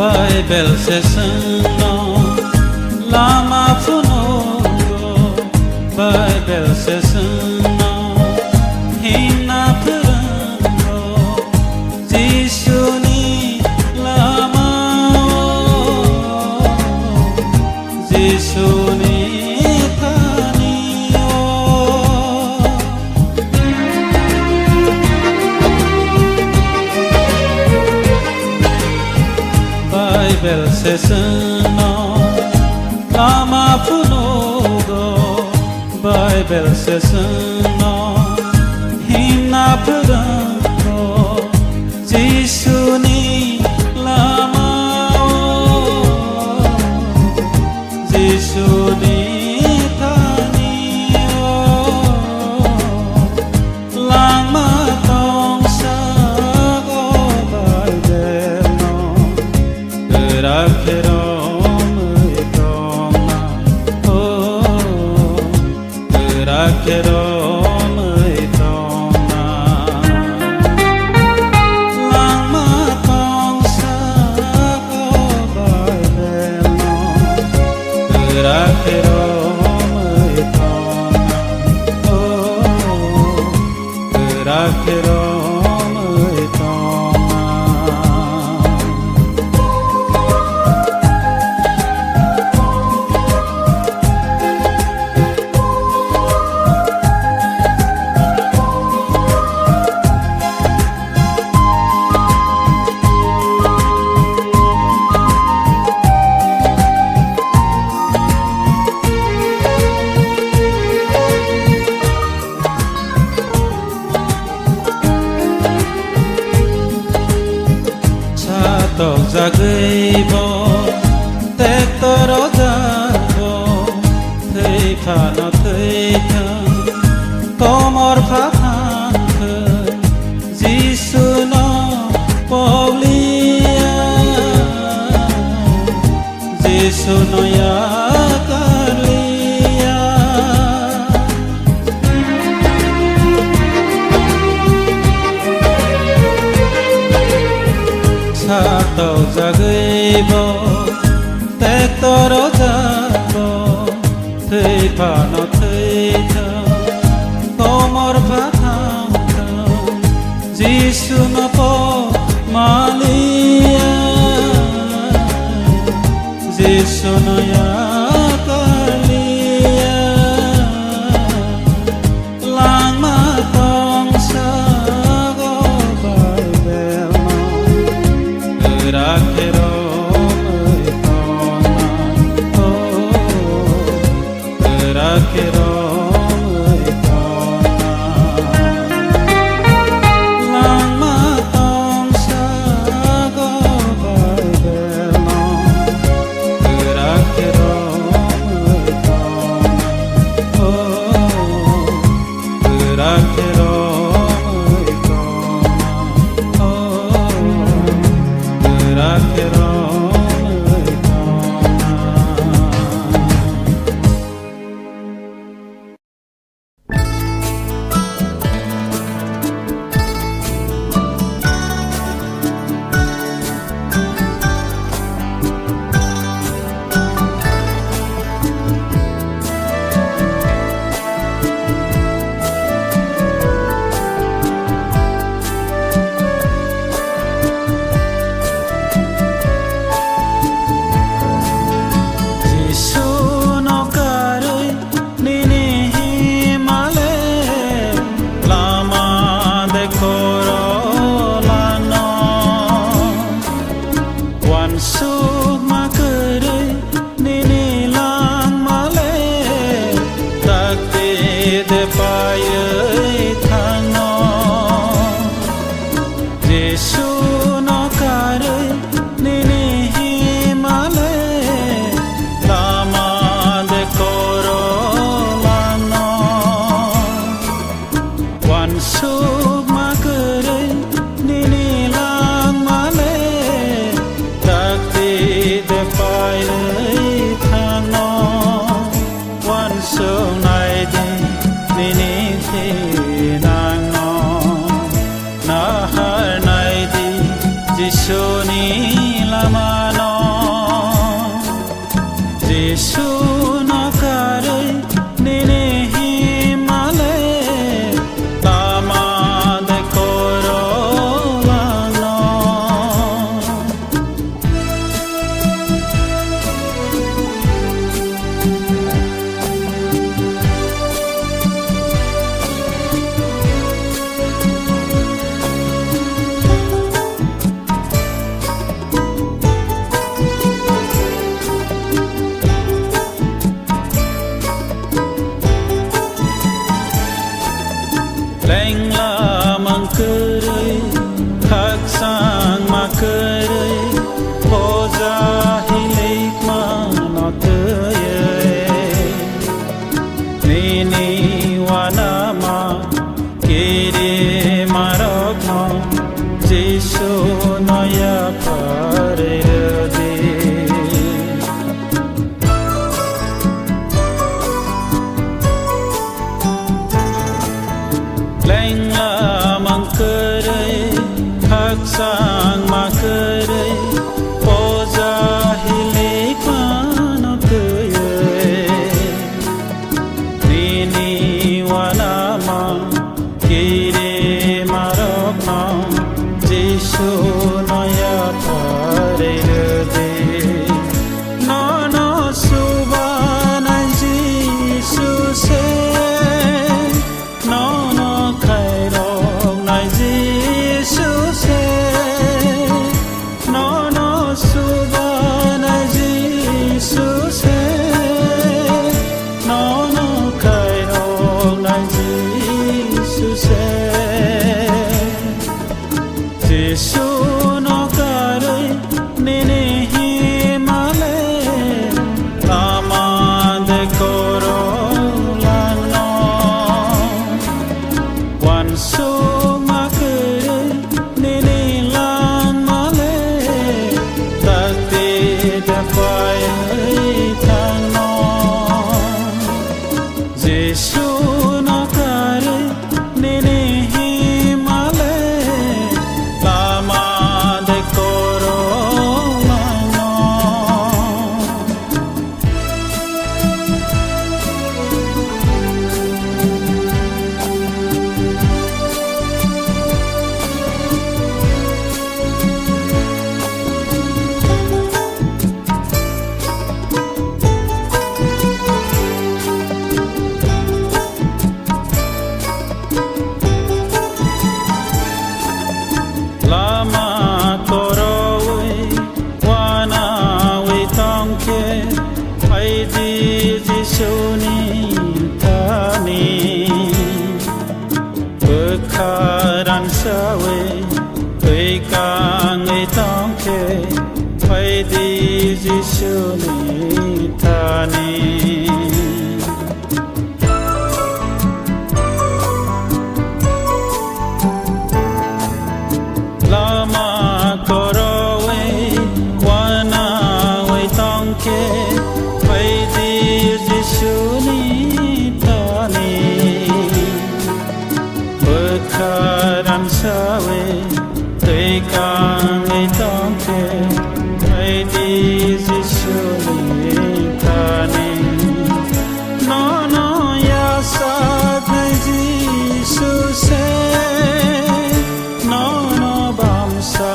Bible says no, lama funogo. Bible says no, hina purango. Jisuni lama, Jisuni thaniyo. Bible says no, lama funogo. Bible says no, hina purango. Jisuni lama, Jisuni thaniyo. Lama tong sago Bible no. Jagaibo, tektoro jabo, teikano teikan, tomor phaphangkho, Jisuno paulia, Jisuno yakalia. Sato jagaibo, tektoro jabo, teipano teikhan, tomor phaphangkhan, Jisuno paulia, Jisuno yakalia. Lama tong sago Bible no. Rakero tona, rakero tona. Lama tong sago Bible no. Rakero Giêsu nó karai nene himale tama de korolano leng la mang kerai khak sang ma kerai poza hilik ma no teye nini wana ma kiri marok ma Giêsu no ya pare de leng la mang kerai khak sang ma kerai poza hilik ma no teye nini wana ma kiri marok ma Giêsu no ya pare de no no suba na Giêsu se no no khai rong na Giêsu se no no suba na Giêsu se no no khai rong na Giêsu se Giêsu nó karai nene himale tama de korolano wan su ma kerai nene lang male takte de pai thang no Giêsu nó karai nene himale tama de korolano lama torowe wana we tongke ai di Giêsu ni tani bekharan sawe ei kang ei tongke ai di Giêsu ni tani lama korowe wana we tongke ai di Giêsu ni tani bekharan sawe ei kang ei tongke ai di Giêsu ni tani no no ya sa na Giêsu se no no bam sa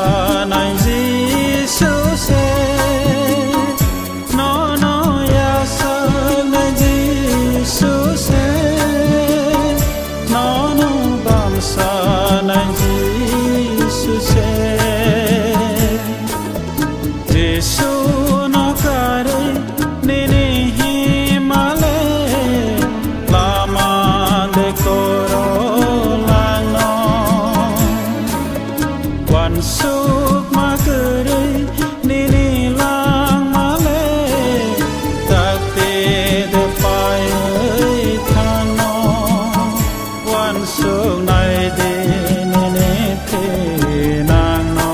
na Giêsu se no no ya sa na Giêsu se no no bam sa na Giêsu se Giêsu nó karai nene himale lama de korolano wan suk ma kerai nene lang male takte de pai thang no wan suk nai de nene the nang no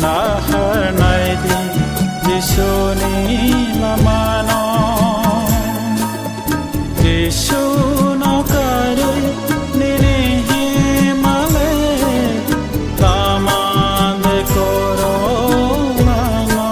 na har nai de Giêsu ni lama no Giêsu nó karai nene himale tama de korolano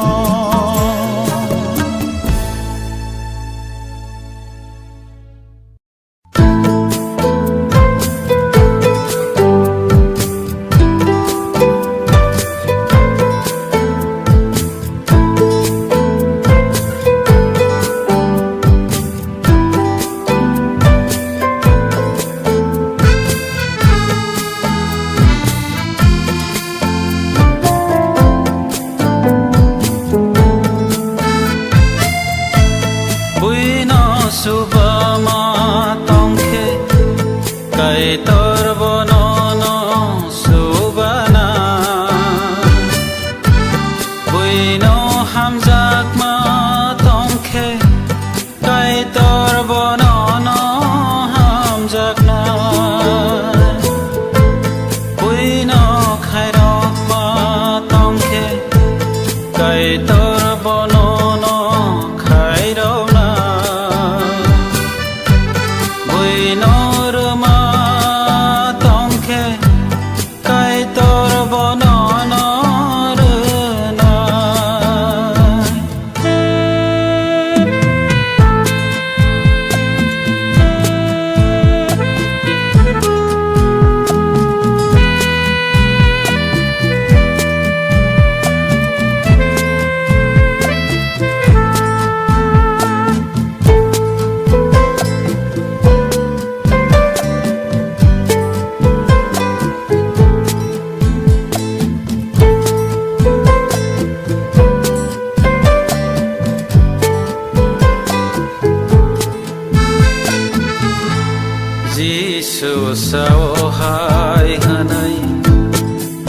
sawahai hanai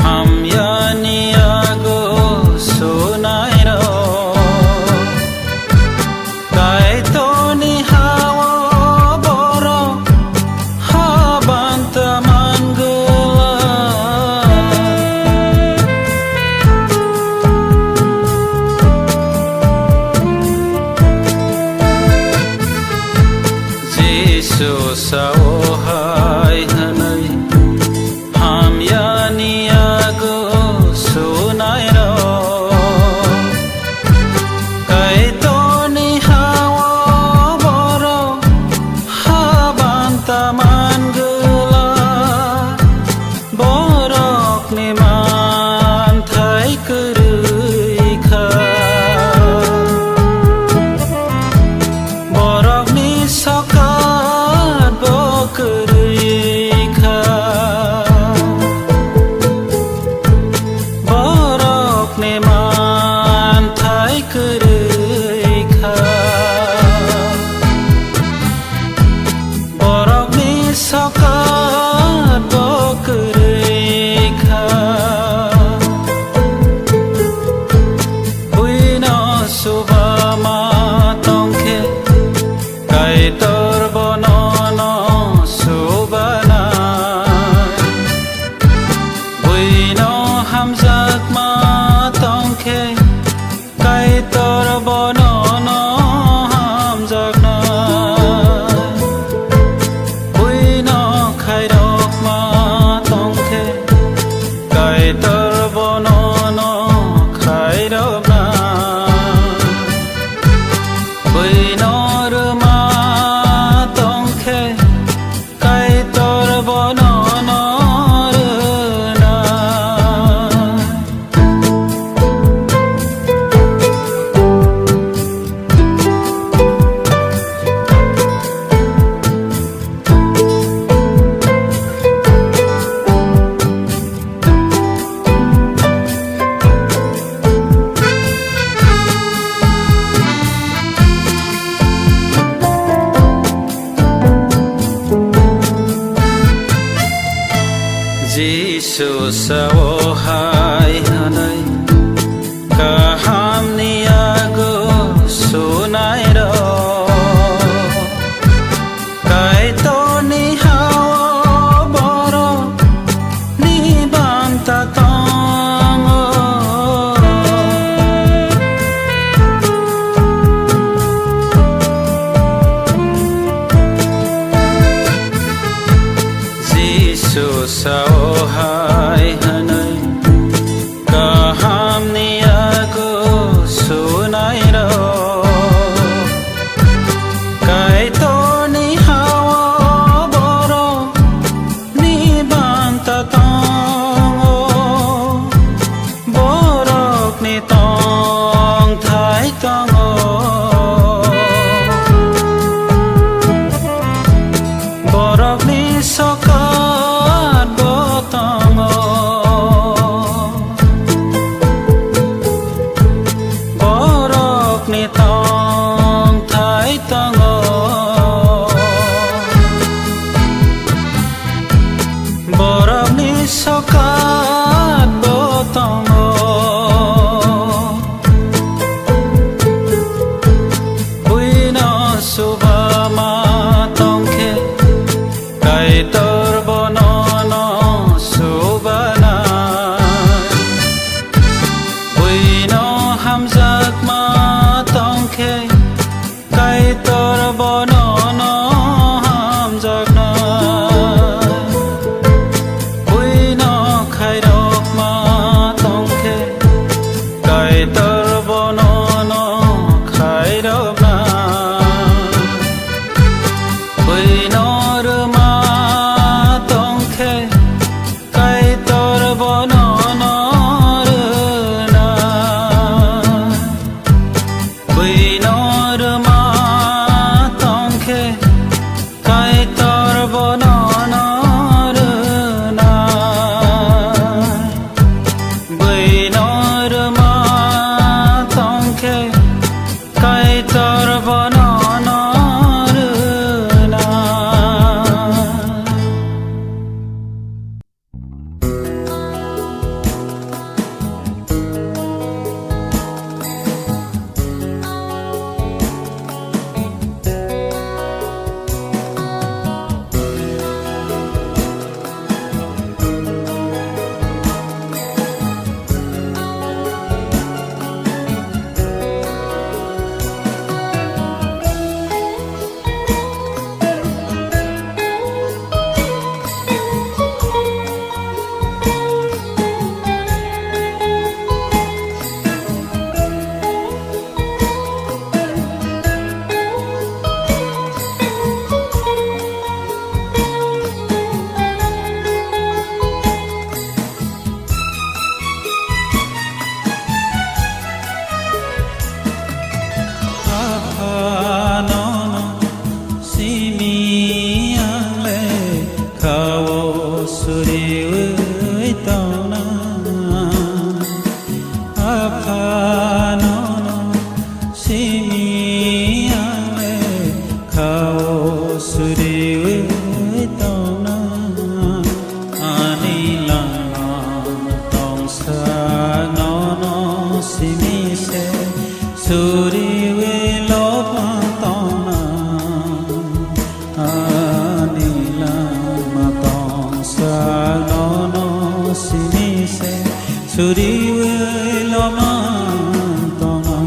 hamyani ago sunai ro kai to ni hawa boro habanta manggala Jesus sawahai hanai hamyani ago sunai ro kai to ni hawa boro habanta manggala borok ni man thai kurui kha borok ni sokat bokurui kha borok ni man thai kurui kha borok ni sokat bokurui kha buino subama tongkhe kai tor bonono subana buino hamjak ma tongkhe kai tor bonono hamjak na buino khairok ma tongkhe kai tor bonono khairok na buino ruma tongkhe kai tor bonono runa Jesus sawahai hanai kaham ni ago sunai ro kai to ni hawa boro ni banta tongo Jesus sawahai hanai Suri we lo man tona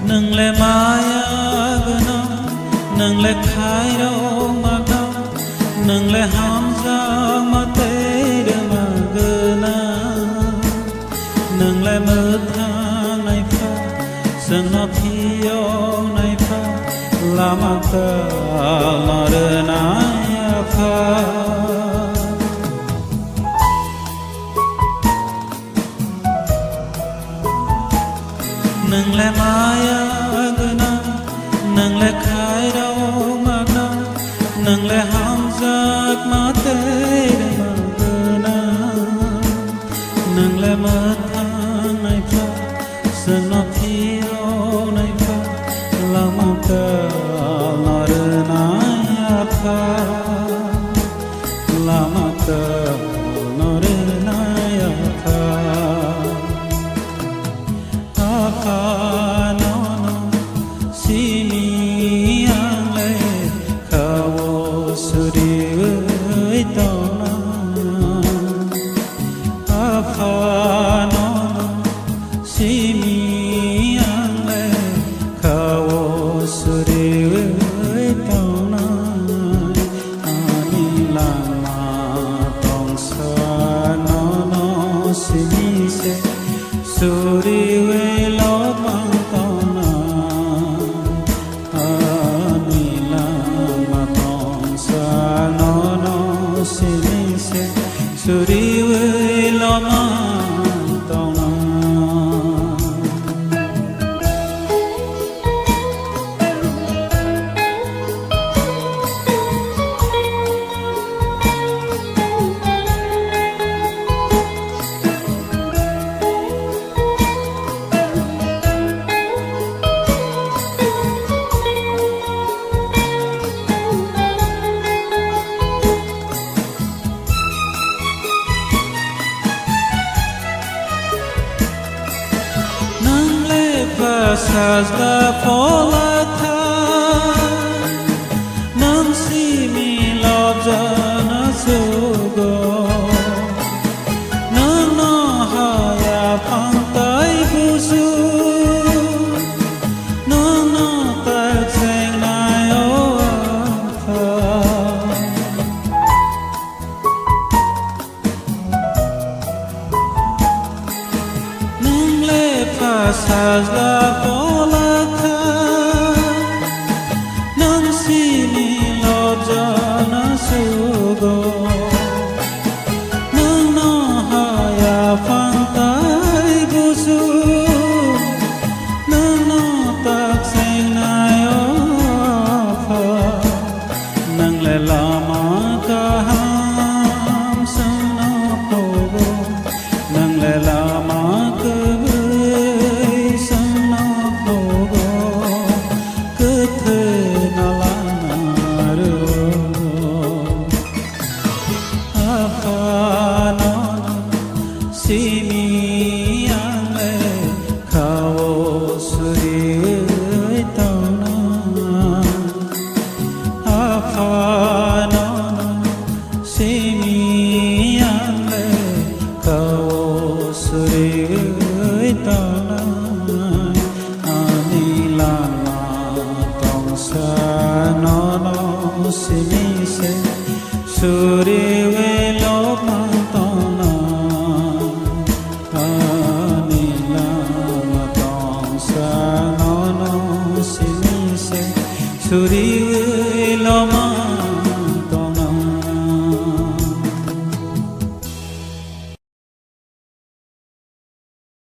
nâng le maya gana nâng le khai ro ma ga nâng le ham za ma te de ma gana nâng le mơ tha nai pha sang na phio nai pha la ma ta ma re na ya pha nâng le maya gana nâng le khai ro ma ga nâng le ham zak ma te de ma gana nâng le ma tha nai pha sang na phio nai pha la ma ta ma re na ya pha la ma ta ma re na ya pha no no si mi ang le kha wo su ri oi to na pha no no si mi ang le kha wo su ri oi to na ani la ma tong sa no no si mi se su ri Suri we lo man tong na As the polata nang si mi love jana sugo nang na haya phang tai busu nang na tai seng nai o pha nang le pas as the Suri we lo man tong na ani la ma tong sa no no si mi se Suri we lo